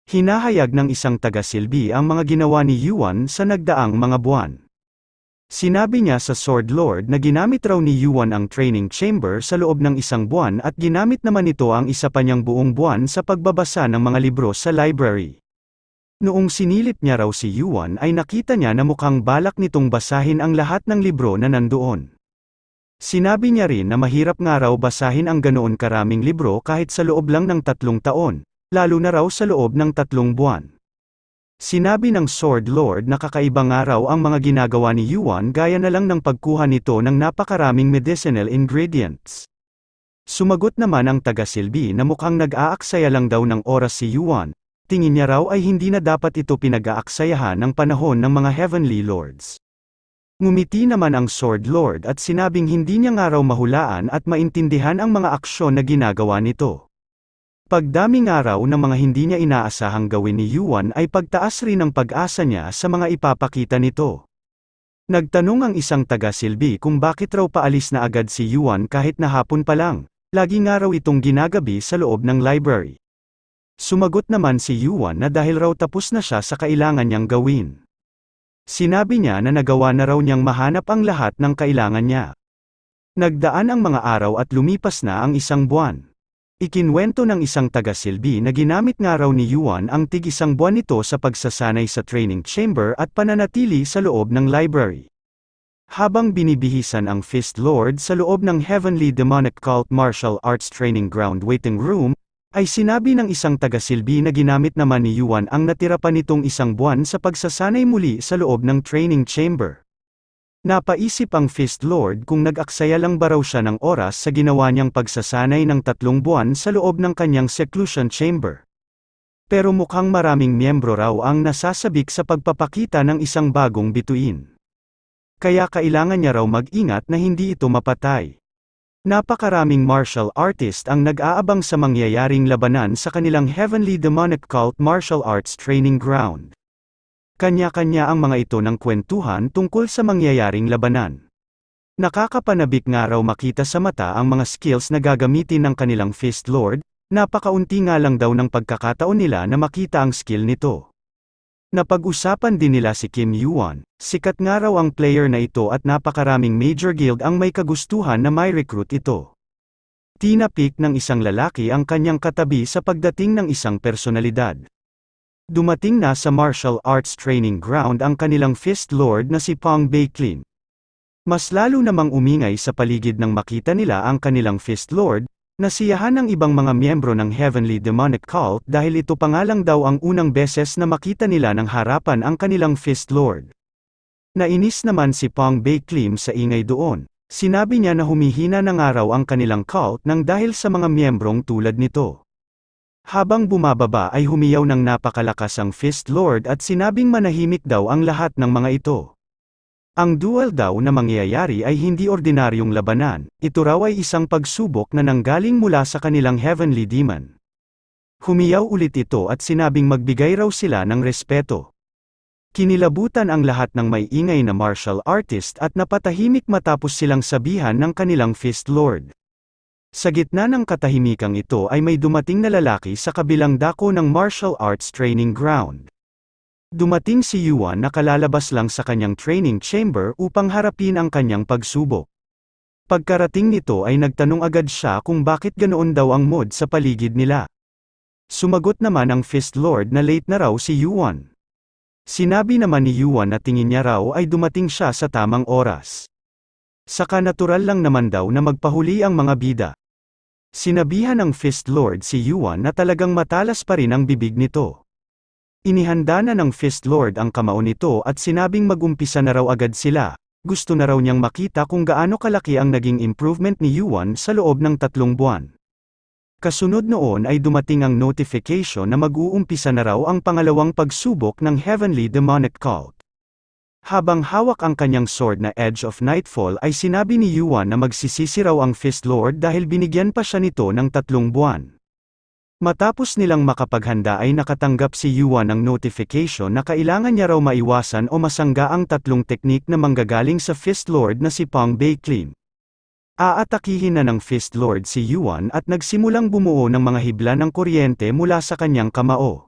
Hinahayag ng isang tagasilbi ang mga ginawa ni Yuan sa nagdaang mga buwan. Sinabi niya sa Sword Lord na ginamit raw ni Yuan ang training chamber sa loob ng isang buwan at ginamit naman ito ang isa pa niyang buong buwan sa pagbabasa ng mga libro sa library. Noong sinilip niya raw si Yuan ay nakita niya na mukhang balak nitong basahin ang lahat ng libro na nandoon. Sinabi niya rin na mahirap nga raw basahin ang ganoon karaming libro kahit sa loob lang ng 3 taon. Lalo na raw sa loob ng 3 buwan. Sinabi ng Sword Lord na kakaiba nga raw ang mga ginagawa ni Yuan gaya na lang ng pagkuha nito ng napakaraming medicinal ingredients. Sumagot naman ang tagasilbi na mukhang nag-aaksaya lang daw ng oras si Yuan, tingin niya raw ay hindi na dapat ito pinag-aaksayahan ng panahon ng mga Heavenly Lords. Ngumiti naman ang Sword Lord at sinabing hindi niya nga raw mahulaan at maintindihan ang mga aksyon na ginagawa nito. Pagdaming araw ng mga hindi niya inaasahang gawin ni Yuan ay pagtaas rin ng pag-asa niya sa mga ipapakita nito. Nagtanong ang isang tagasilbi kung bakit raw paalis na agad si Yuan kahit na hapon pa lang, lagi nga raw itong ginagabi sa loob ng library. Sumagot naman si Yuan na dahil raw tapos na siya sa kailangan niyang gawin. Sinabi niya na nagawa na raw niyang mahanap ang lahat ng kailangan niya. Nagdaan ang mga araw at lumipas na ang isang buwan. Ikinwento ng isang tagasilbi na ginamit nga raw ni Yuan ang tig-1 buwan nito sa pagsasanay sa training chamber at pananatili sa loob ng library. Habang binibihisan ang Fist Lord sa loob ng Heavenly Demonic Cult Martial Arts Training Ground Waiting Room, ay sinabi ng isang tagasilbi na ginamit naman ni Yuan ang natira pa nitong 1 buwan sa pagsasanay muli sa loob ng training chamber. Napaisip ang Fist Lord kung nag-aksaya lang ba raw siya ng oras sa ginawa niyang pagsasanay ng 3 buwan sa loob ng kanyang seclusion chamber. Pero mukhang maraming miyembro raw ang nasasabik sa pagpapakita ng isang bagong bituin. Kaya kailangan niya raw mag-ingat na hindi ito mapatay. Napakaraming martial artist ang nag-aabang sa mangyayaring labanan sa kanilang Heavenly Demonic Cult Martial Arts Training Ground. Kanya-kanya ang mga ito ng kwentuhan tungkol sa mangyayaring labanan. Nakakapanabik nga raw makita sa mata ang mga skills na gagamitin ng kanilang Fist Lord, napakaunti nga lang daw ng pagkakataon nila na makita ang skill nito. Napag-usapan din nila si Kim Yuan, sikat nga raw ang player na ito at napakaraming major guild ang may kagustuhan na may recruit ito. Tinapik ng isang lalaki ang kanyang katabi sa pagdating ng isang personalidad. Dumating na sa martial arts training ground ang kanilang Fist Lord na si Pong Baiklin. Mas lalo namang umingay sa paligid nang makita nila ang kanilang Fist Lord, nasiyahan ng ibang mga miyembro ng Heavenly Demonic Cult dahil ito pa nga lang daw ang unang beses na makita nila ng harapan ang kanilang Fist Lord. Nainis naman si Pong Baiklin sa ingay doon, sinabi niya na humihina na nga raw ang kanilang cult nang dahil sa mga miyembrong tulad nito. Habang bumababa ay humiyaw ng napakalakas ang Fist Lord at sinabing manahimik daw ang lahat ng mga ito. Ang duel daw na mangyayari ay hindi ordinaryong labanan, ito raw ay isang pagsubok na nanggaling mula sa kanilang Heavenly Demon. Humiyaw ulit ito at sinabing magbigay raw sila ng respeto. Kinilabutan ang lahat ng may ingay na martial artist at napatahimik matapos silang sabihan ng kanilang Fist Lord. Sa gitna ng katahimikang ito ay may dumating na lalaki sa kabilang dako ng martial arts training ground. Dumating si Yuan na kalalabas lang sa kanyang training chamber upang harapin ang kanyang pagsubok. Pagkarating nito ay nagtanong agad siya kung bakit ganoon daw ang mood sa paligid nila. Sumagot naman ang Fist Lord na late na raw si Yuan. Sinabi naman ni Yuan na tingin niya raw ay dumating siya sa tamang oras. Saka natural lang naman daw na magpahuli ang mga bida. Sinabihan ng Fist Lord si Yuan na talagang matalas pa rin ang bibig nito. Inihanda na ng Fist Lord ang kamao nito at sinabing mag-umpisa na raw agad sila, gusto na raw niyang makita kung gaano kalaki ang naging improvement ni Yuan sa loob ng 3 buwan. Kasunod noon ay dumating ang notification na mag-uumpisa na raw ang pangalawang pagsubok ng Heavenly Demonic Cult. Habang hawak ang kanyang sword na Edge of Nightfall ay sinabi ni Yuan na magsisisi raw ang Fist Lord dahil binigyan pa siya nito ng 3 buwan. Matapos nilang makapaghanda ay nakatanggap si Yuan ng notification na kailangan niya raw maiwasan o masangga ang 3 teknik na manggagaling sa Fist Lord na si Pong Baiklin. Aatakihin na ng Fist Lord si Yuan at nagsimulang bumuo ng mga hibla ng kuryente mula sa kanyang kamao.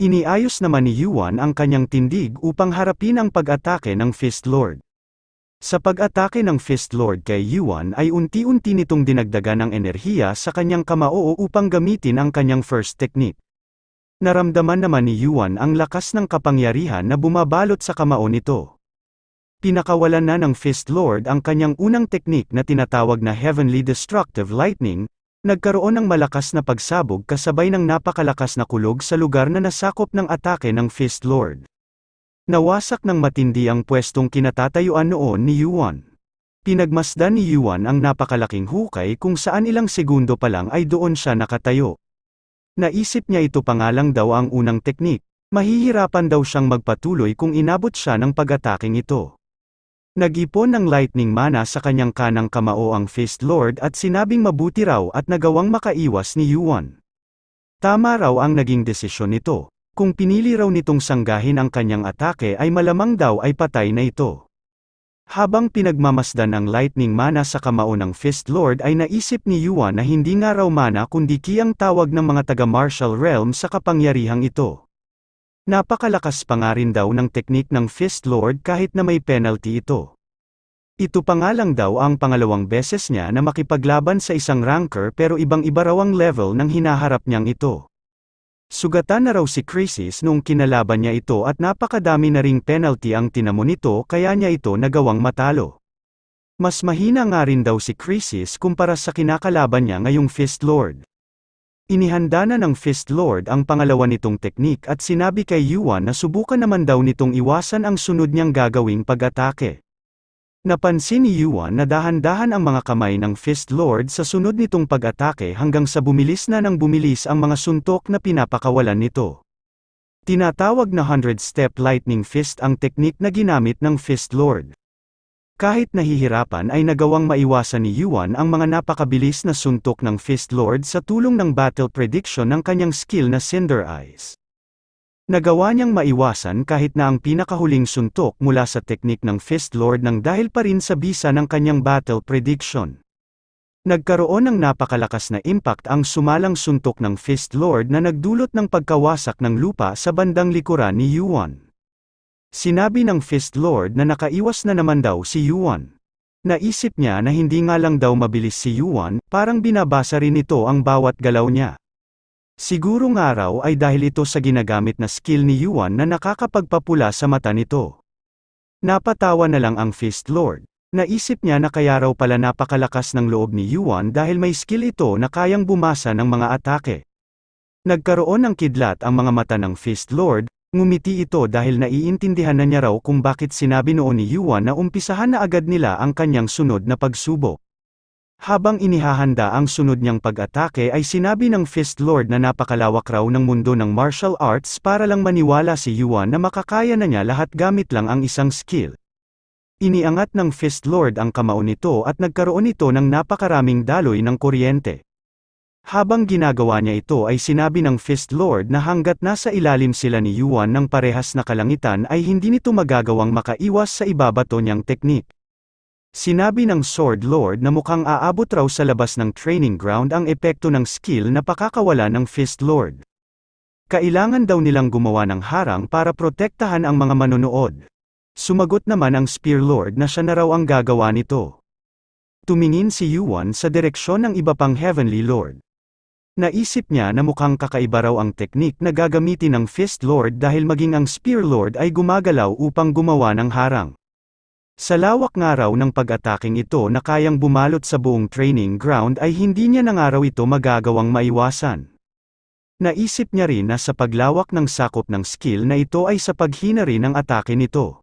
Iniayos naman ni Yuan ang kanyang tindig upang harapin ang pag-atake ng Fist Lord. Sa pag-atake ng Fist Lord kay Yuan ay unti-unti nitong dinagdagan ang enerhiya sa kanyang kamao upang gamitin ang kanyang first technique. Naramdaman naman ni Yuan ang lakas ng kapangyarihan na bumabalot sa kamao nito. Pinakawalan na ng Fist Lord ang kanyang unang teknik na tinatawag na Heavenly Destructive Lightning, nagkaroon ng malakas na pagsabog kasabay ng napakalakas na kulog sa lugar na nasakop ng atake ng Fist Lord. Nawasak ng matindi ang pwestong kinatatayuan noon ni Yuan. Pinagmasdan ni Yuan ang napakalaking hukay kung saan ilang segundo pa lang ay doon siya nakatayo. Naisip niya ito pa nga lang daw ang unang teknik, mahihirapan daw siyang magpatuloy kung inabot siya ng pag-ataking ito. Nag-ipon ng lightning mana sa kanyang kanang kamao ang Fist Lord at sinabing mabuti raw at nagawang makaiwas ni Yuan. Tama raw ang naging desisyon nito. Kung pinili raw nitong sanggahin ang kanyang atake ay malamang daw ay patay na ito. Habang pinagmamasdan ang lightning mana sa kamao ng Fist Lord ay naisip ni Yuan na hindi nga raw mana kundi kiyang tawag ng mga taga-martial realm sa kapangyarihang ito. Napakalakas pa nga rin daw ng teknik ng Fist Lord kahit na may penalty ito. Ito pa nga lang daw ang pangalawang beses niya na makipaglaban sa isang ranker pero ibang-iba raw ang level ng hinaharap niyang ito. Sugatan na raw si Crisis noong kinalaban niya ito at napakadami na ring penalty ang tinamo nito kaya niya ito nagawang matalo. Mas mahina nga rin daw si Crisis kumpara sa kinakalaban niya ngayong Fist Lord. Inihanda na ng Fist Lord ang pangalawa nitong teknik at sinabi kay Yuan na subukan naman daw nitong iwasan ang sunod niyang gagawing pag-atake. Napansin ni Yuan na dahan-dahan ang mga kamay ng Fist Lord sa sunod nitong pag-atake hanggang sa bumilis na ng bumilis ang mga suntok na pinapakawalan nito. Tinatawag na 100-step lightning fist ang teknik na ginamit ng Fist Lord. Kahit nahihirapan ay nagawang maiwasan ni Yuan ang mga napakabilis na suntok ng Fist Lord sa tulong ng battle prediction ng kanyang skill na Cinder Eyes. Nagawa niyang maiwasan kahit na ang pinakahuling suntok mula sa teknik ng Fist Lord nang dahil pa rin sa bisa ng kanyang battle prediction. Nagkaroon ng napakalakas na impact ang sumalang suntok ng Fist Lord na nagdulot ng pagkawasak ng lupa sa bandang likuran ni Yuan. Sinabi ng Fist Lord na nakaiwas na naman daw si Yuan. Naisip niya na hindi nga lang daw mabilis si Yuan, parang binabasa rin ito ang bawat galaw niya. Siguro nga raw ay dahil ito sa ginagamit na skill ni Yuan na nakakapagpapula sa mata nito. Napatawa na lang ang Fist Lord. Naisip niya na kaya raw pala napakalakas ng loob ni Yuan dahil may skill ito na kayang bumasa ng mga atake. Nagkaroon ng kidlat ang mga mata ng Fist Lord, ngumiti ito dahil naiintindihan na niya raw kung bakit sinabi noon ni Yuan na umpisahan na agad nila ang kanyang sunod na pagsubok. Habang inihahanda ang sunod niyang pag-atake ay sinabi ng Fist Lord na napakalawak raw ng mundo ng martial arts para lang maniwala si Yuan na makakaya na niya lahat gamit lang ang isang skill. Iniangat ng Fist Lord ang kamao nito at nagkaroon ito ng napakaraming daloy ng kuryente. Habang ginagawa niya ito ay sinabi ng Fist Lord na hanggat nasa ilalim sila ni Yuan ng parehas na kalangitan ay hindi nito magagawang makaiwas sa ibabato niyang teknik. Sinabi ng Sword Lord na mukhang aabot raw sa labas ng training ground ang epekto ng skill na pakakawala ng Fist Lord. Kailangan daw nilang gumawa ng harang para protektahan ang mga manonood. Sumagot naman ang Spear Lord na siya na raw ang gagawa nito. Tumingin si Yuan sa direksyon ng iba pang Heavenly Lord. Naisip niya na mukhang kakaiba raw ang teknik na gagamitin ng Fist Lord dahil maging ang Spear Lord ay gumagalaw upang gumawa ng harang. Sa lawak nga raw ng pag-ataking ito na kayang bumalot sa buong training ground ay hindi niya na nga raw ito magagawang maiwasan. Naisip niya rin na sa paglawak ng sakop ng skill na ito ay sa paghina rin ng atake nito.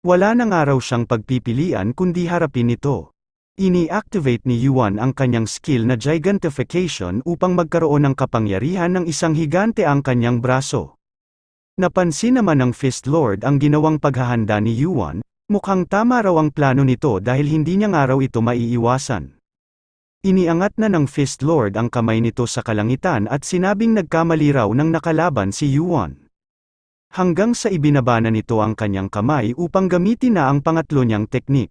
Wala na nga raw siyang pagpipilian kundi harapin ito. Ini-activate ni Yuan ang kanyang skill na Gigantification upang magkaroon ng kapangyarihan ng isang higante ang kanyang braso. Napansin naman ng Fist Lord ang ginawang paghahanda ni Yuan. Mukhang tama raw ang plano nito dahil hindi niya nga raw ito maiiwasan. Iniangat na ng Fist Lord ang kamay nito sa kalangitan at sinabing nagkamali raw nang nakalaban si Yuan. Hanggang sa ibinaba na nito ang kanyang kamay upang gamitin na ang pangatlo niyang teknik.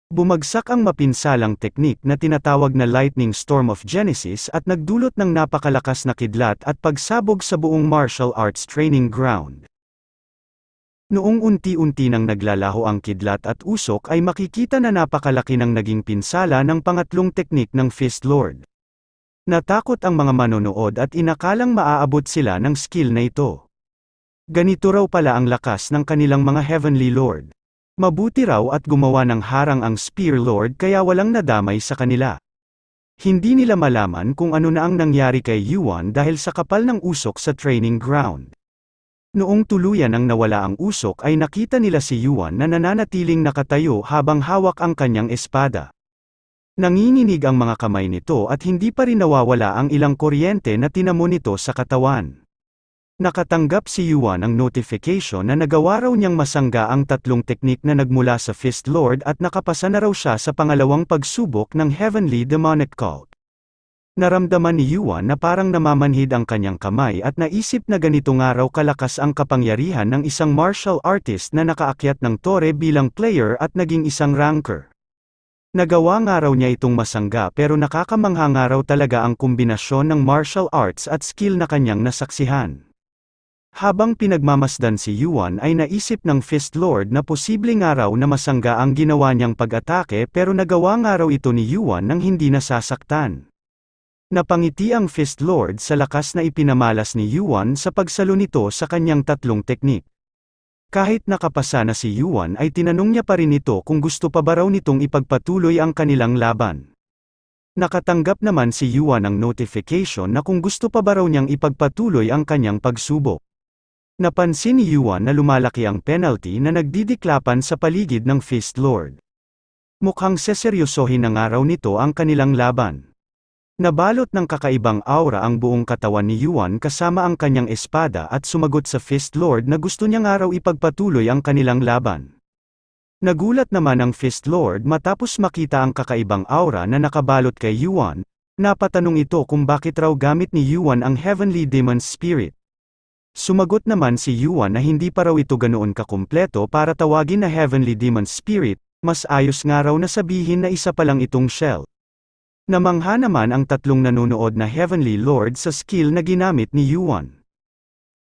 Bumagsak ang mapinsalang teknik na tinatawag na Lightning Storm of Genesis at nagdulot ng napakalakas na kidlat at pagsabog sa buong martial arts training ground. Noong unti-unti nang naglalaho ang kidlat at usok ay makikita na napakalaki ng naging pinsala ng pangatlong teknik ng Fist Lord. Natakot ang mga manonood at inakalang maaabot sila ng skill na ito. Ganito raw pala ang lakas ng kanilang mga Heavenly Lord. Mabuti raw at gumawa ng harang ang Spear Lord kaya walang nadamay sa kanila. Hindi nila malaman kung ano na ang nangyari kay Yuan dahil sa kapal ng usok sa training ground. Noong tuluyan ang nawala ang usok ay nakita nila si Yuan na nananatiling nakatayo habang hawak ang kanyang espada. Nanginginig ang mga kamay nito at hindi pa rin nawawala ang ilang kuryente na tinamo nito sa katawan. Nakatanggap si Yuan ng notification na nagawa raw niyang masangga ang tatlong teknik na nagmula sa Fist Lord at nakapasa na raw siya sa pangalawang pagsubok ng Heavenly Demonic Cult. Naramdaman ni Yuan na parang namamanhid ang kanyang kamay at naisip na ganito nga raw kalakas ang kapangyarihan ng isang martial artist na nakaakyat ng tore bilang player at naging isang ranker. Nagawa nga raw niya itong masangga pero nakakamangha nga raw talaga ang kombinasyon ng martial arts at skill na kanyang nasaksihan. Habang pinagmamasdan si Yuan ay naisip ng Fist Lord na posibleng araw na masangga ang ginawa niyang pag-atake pero nagawa nga raw ito ni Yuan nang hindi nasasaktan. Napangiti ang Fist Lord sa lakas na ipinamalas ni Yuan sa pagsalo nito sa kanyang tatlong teknik. Kahit nakapasa na si Yuan ay tinanong niya pa rin ito kung gusto pa ba raw nitong ipagpatuloy ang kanilang laban. Nakatanggap naman si Yuan ng notification na kung gusto pa ba raw niyang ipagpatuloy ang kanyang pagsubok. Napansin ni Yuan na lumalaki ang penalty na nagdidiklapan sa paligid ng Fist Lord. Mukhang seseryosohin na nga raw nito ang kanilang laban. Nabalot ng kakaibang aura ang buong katawan ni Yuan kasama ang kanyang espada at sumagot sa Fist Lord na gusto niya nga raw ipagpatuloy ang kanilang laban. Nagulat naman ang Fist Lord matapos makita ang kakaibang aura na nakabalot kay Yuan. Napatanong ito kung bakit raw gamit ni Yuan ang Heavenly Demon Spirit. Sumagot naman si Yuan na hindi pa raw ito ganoon kakumpleto para tawagin na Heavenly Demon Spirit, mas ayos nga raw na sabihin na isa pa lang itong shell. Namangha naman ang tatlong nanonood na Heavenly Lord sa skill na ginamit ni Yuan.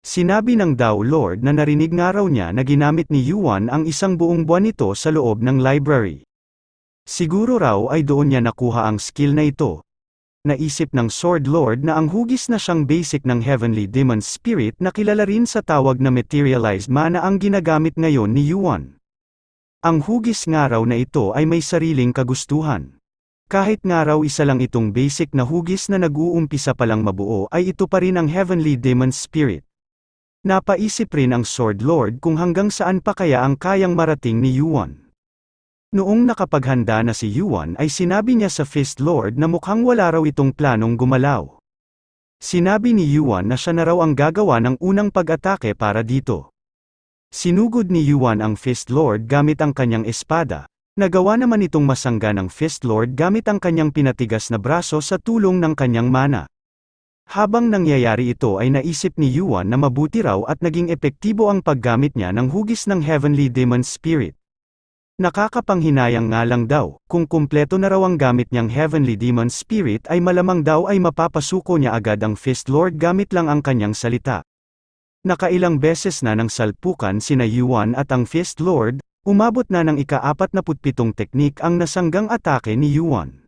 Sinabi ng Dao Lord na narinig nga raw niya na ginamit ni Yuan ang isang buong buwan nito sa loob ng library. Siguro raw ay doon niya nakuha ang skill na ito. Naisip ng Sword Lord na ang hugis na siyang basic ng Heavenly Demon Spirit na kilala rin sa tawag na Materialized Mana ang ginagamit ngayon ni Yuan. Ang hugis nga raw na ito ay may sariling kagustuhan. Kahit nga raw isa lang itong basic na hugis na nag-uumpisa palang mabuo ay ito pa rin ang Heavenly Demon Spirit. Napaisip rin ang Sword Lord kung hanggang saan pa kaya ang kayang marating ni Yuan. Noong nakapaghanda na si Yuan ay sinabi niya sa Fist Lord na mukhang wala raw itong planong gumalaw. Sinabi ni Yuan na siya na raw ang gagawa ng unang pag-atake para dito. Sinugod ni Yuan ang Fist Lord gamit ang kanyang espada. Nagawa naman itong masangga ng Fist Lord gamit ang kanyang pinatigas na braso sa tulong ng kanyang mana. Habang nangyayari ito ay naisip ni Yuan na mabuti raw at naging epektibo ang paggamit niya ng hugis ng Heavenly Demon Spirit. Nakakapanghinayang nga lang daw, kung kumpleto na raw ang gamit niyang Heavenly Demon Spirit ay malamang daw ay mapapasuko niya agad ang Fist Lord gamit lang ang kanyang salita. Nakailang beses na ng salpukan sina Yuan at ang Fist Lord, umabot na ng ika-47 teknik ang nasanggang atake ni Yuan.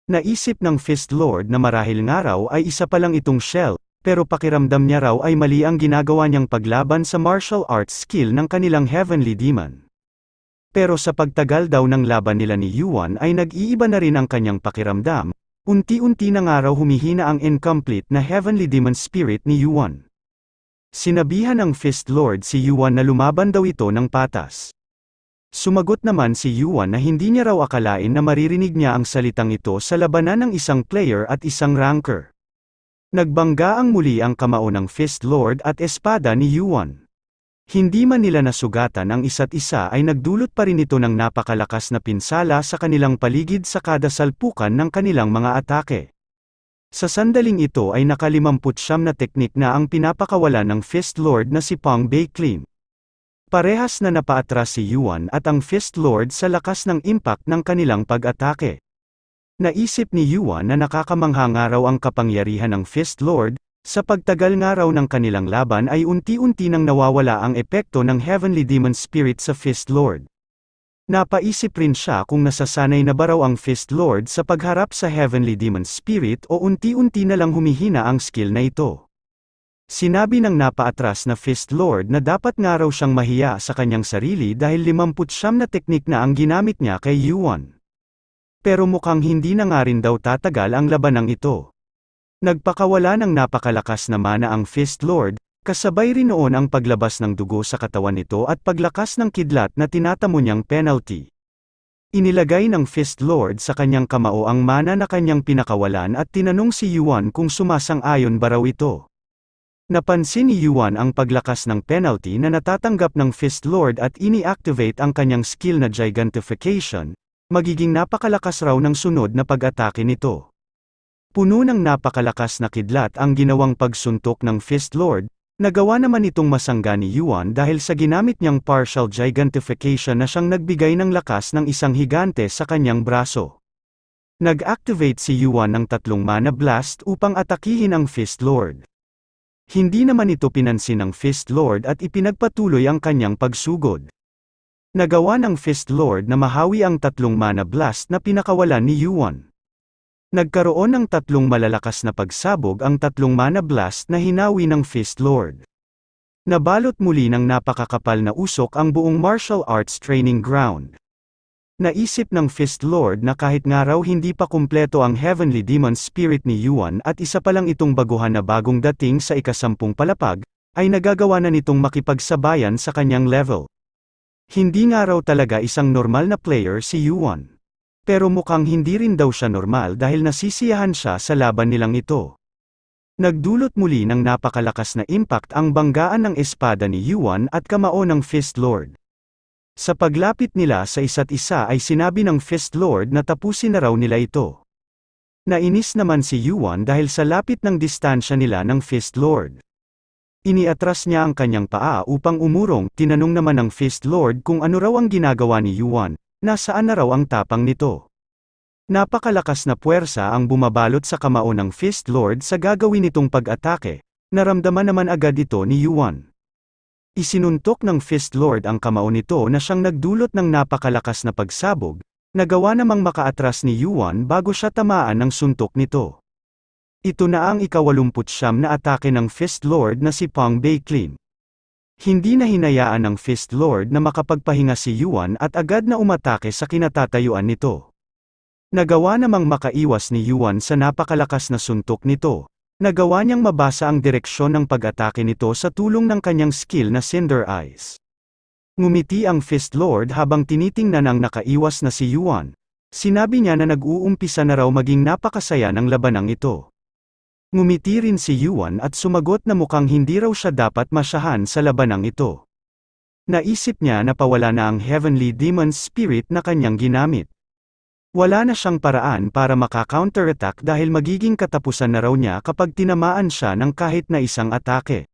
Naisip ng Fist Lord na marahil nga raw ay isa pa lang itong shell, pero pakiramdam niya raw ay mali ang ginagawa niyang paglaban sa martial arts skill ng kanilang Heavenly Demon. Pero sa pagtagal daw ng laban nila ni Yuan ay nag-iiba na rin ang kanyang pakiramdam, unti-unti na nga raw humihina ang incomplete na Heavenly Demon Spirit ni Yuan. Sinabihan ng Fist Lord si Yuan na lumaban daw ito ng patas. Sumagot naman si Yuan na hindi niya raw akalain na maririnig niya ang salitang ito sa labanan ng isang player at isang ranker. Nagbangga ang muli ang kamao ng Fist Lord at espada ni Yuan. Hindi man nila nasugatan ang isa't isa ay nagdulot pa rin ito ng napakalakas na pinsala sa kanilang paligid sa kada salpukan ng kanilang mga atake. Sa sandaling ito ay naka-59 na teknik na ang pinapakawalan ng Fist Lord na si Pang Beiklim. Parehas na napaatras si Yuan at ang Fist Lord sa lakas ng impact ng kanilang pag-atake. Naisip ni Yuan na nakakamangha nga raw ang kapangyarihan ng Fist Lord, sa pagtagal nga raw ng kanilang laban ay unti-unti nang nawawala ang epekto ng Heavenly Demon Spirit sa Fist Lord. Napaisip rin siya kung nasasanay na ba raw ang Fist Lord sa pagharap sa Heavenly Demon Spirit o unti-unti na lang humihina ang skill na ito. Sinabi ng napaatras na Fist Lord na dapat nga raw siyang mahiya sa kanyang sarili dahil 59 na teknik na ang ginamit niya kay Yuan. Pero mukhang hindi na nga rin daw tatagal ang labanang ito. Nagpakawala ng napakalakas na mana ang Fist Lord, kasabay rin noon ang paglabas ng dugo sa katawan nito at paglakas ng kidlat na tinatamo niyang penalty. Inilagay ng Fist Lord sa kanyang kamao ang mana na kanyang pinakawalan at tinanong si Yuan kung sumasang-ayon ba raw ito. Napansin ni Yuan ang paglakas ng penalty na natatanggap ng Fist Lord at ini-activate ang kanyang skill na Gigantification, magiging napakalakas raw ng sunod na pag-atake nito. Puno ng napakalakas na kidlat ang ginawang pagsuntok ng Fist Lord, nagawa naman itong masangga ni Yuan dahil sa ginamit niyang partial Gigantification na siyang nagbigay ng lakas ng isang higante sa kanyang braso. Nag-activate si Yuan ng 3 mana blast upang atakihin ang Fist Lord. Hindi naman ito pinansin ng Fist Lord at ipinagpatuloy ang kanyang pagsugod. Nagawa ng Fist Lord na mahawi ang 3 mana blast na pinakawalan ni Yuan. Nagkaroon ng 3 malalakas na pagsabog ang 3 mana blast na hinawi ng Fist Lord. Nabalot muli ng napakakapal na usok ang buong martial arts training ground. Naisip ng Fist Lord na kahit nga raw hindi pa kumpleto ang Heavenly Demon Spirit ni Yuan at isa pa lang itong baguhan na bagong dating sa ika-10 palapag, ay nagagawa na nitong makipagsabayan sa kanyang level. Hindi nga raw talaga isang normal na player si Yuan. Pero mukhang hindi rin daw siya normal dahil nasisiyahan siya sa laban nilang ito. Nagdulot muli ng napakalakas na impact ang banggaan ng espada ni Yuan at kamao ng Fist Lord. Sa paglapit nila sa isa't isa ay sinabi ng Fist Lord na tapusin na raw nila ito. Nainis naman si Yuan dahil sa lapit ng distansya nila ng Fist Lord. Iniatras niya ang kanyang paa upang umurong, tinanong naman ng Fist Lord kung ano raw ang ginagawa ni Yuan, nasaan na raw ang tapang nito. Napakalakas na puwersa ang bumabalot sa kamao ng Fist Lord sa gagawin nitong pag-atake, naramdaman naman agad ito ni Yuan. Isinuntok ng Fist Lord ang kamao nito na siyang nagdulot ng napakalakas na pagsabog, nagawa namang makaatras ni Yuan bago siya tamaan ng suntok nito. Ito na ang ika-89 na atake ng Fist Lord na si Pang Beiklin. Hindi na hinayaan ng Fist Lord na makapagpahinga si Yuan at agad na umatake sa kinatatayuan nito. Nagawa namang makaiwas ni Yuan sa napakalakas na suntok nito. Nagawa niyang mabasa ang direksyon ng pag-atake nito sa tulong ng kanyang skill na Cinder Eyes. Ngumiti ang Fist Lord habang tinitingnan ang nakaiwas na si Yuan. Sinabi niya na nag-uumpisa na raw maging napakasaya ng labanang ito. Ngumiti rin si Yuan at sumagot na mukhang hindi raw siya dapat masyahan sa labanang ito. Naisip niya na pawala na ang Heavenly Demon Spirit na kanyang ginamit. Wala na siyang paraan para maka-counterattack dahil magiging katapusan na raw niya kapag tinamaan siya ng kahit na isang atake.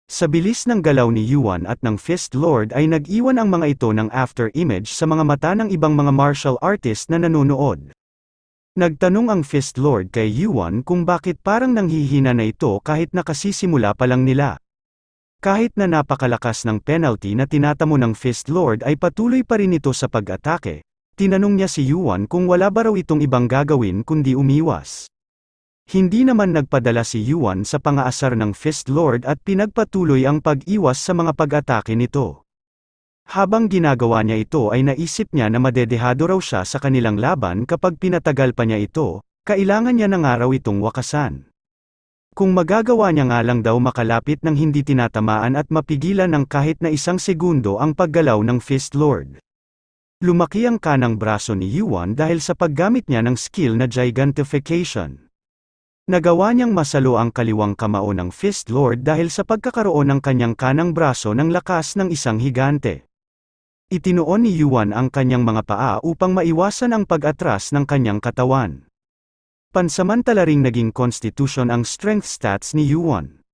Sa bilis ng galaw ni Yuan at ng Fist Lord ay nag-iwan ang mga ito ng after image sa mga mata ng ibang mga martial artist na nanonood. Nagtanong ang Fist Lord kay Yuan kung bakit parang nanghihina na ito kahit nakasisimula pa lang nila. Kahit na napakalakas ng penalty na tinatamo ng Fist Lord ay patuloy pa rin ito sa pag-atake. Tinanong niya si Yuan kung wala ba raw itong ibang gagawin kundi umiwas. Hindi naman nagpadala si Yuan sa pangaasar ng Fist Lord at pinagpatuloy ang pag-iwas sa mga pag-atake nito. Habang ginagawa niya ito ay naisip niya na madedehado raw siya sa kanilang laban kapag pinatagal pa niya ito, kailangan niya na nga raw itong wakasan. Kung magagawa niya nga lang daw makalapit ng hindi tinatamaan at mapigilan ng kahit na 1 segundo ang paggalaw ng Fist Lord. Lumaki ang kanang braso ni Yuan dahil sa paggamit niya ng skill na Gigantification. Nagawa niyang masalo ang kaliwang kamao ng Fist Lord dahil sa pagkakaroon ng kanyang kanang braso ng lakas ng isang higante. Itinuon ni Yuan ang kanyang mga paa upang maiwasan ang pag-atras ng kanyang katawan. Pansamantala ring naging constitution ang strength stats ni Yuan.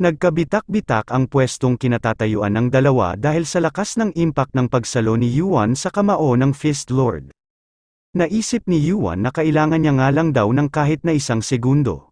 Nagkabitak-bitak ang pwestong kinatatayuan ng dalawa dahil sa lakas ng impact ng pagsalo ni Yuan sa kamao ng Fist Lord. Naisip ni Yuan na kailangan niya nga lang daw ng kahit na isang segundo.